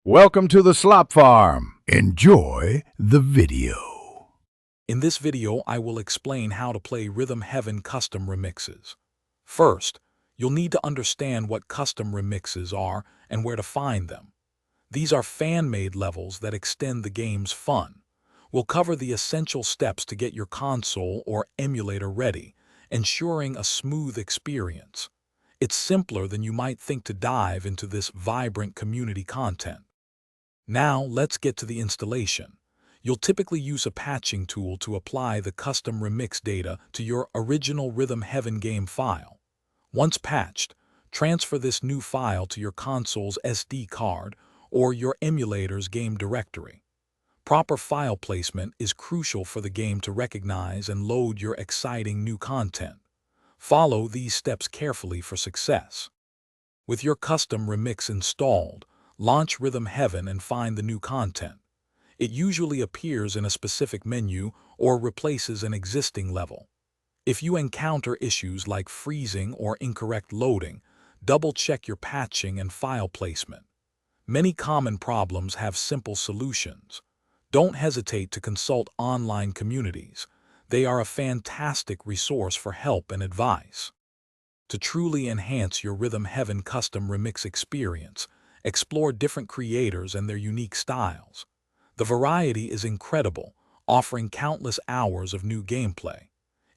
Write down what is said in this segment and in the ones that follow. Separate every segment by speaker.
Speaker 1: Welcome to the Slop Farm. Enjoy the video.
Speaker 2: In this video, I will explain how to play Rhythm Heaven custom remixes. First, you'll need to understand what custom remixes are and where to find them. These are fan-made levels that extend the game's fun. We'll cover the essential steps to get your console or emulator ready, ensuring a smooth experience. It's simpler than you might think to dive into this vibrant community content. Now, let's get to the installation. You'll typically use a patching tool to apply the custom remix data to your original Rhythm Heaven game file. Once patched, transfer this new file to your console's SD card or your emulator's game directory. Proper file placement is crucial for the game to recognize and load your exciting new content. Follow these steps carefully for success. With your custom remix installed, launch Rhythm Heaven and find the new content. It usually appears in a specific menu or replaces an existing level. If you encounter issues like freezing or incorrect loading, double-check your patching and file placement. Many common problems have simple solutions. Don't hesitate to consult online communities. They are a fantastic resource for help and advice. To truly enhance your Rhythm Heaven custom remix experience, explore different creators and their unique styles. The variety is incredible, offering countless hours of new gameplay.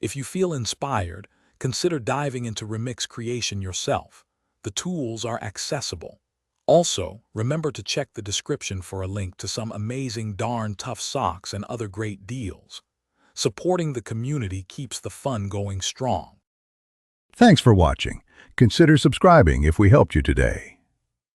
Speaker 2: If you feel inspired, consider diving into remix creation yourself. The tools are accessible. Also, remember to check the description for a link to some amazing darn tough socks and other great deals. Supporting the community keeps the fun going strong.
Speaker 1: Thanks for watching. Consider subscribing if we helped you today.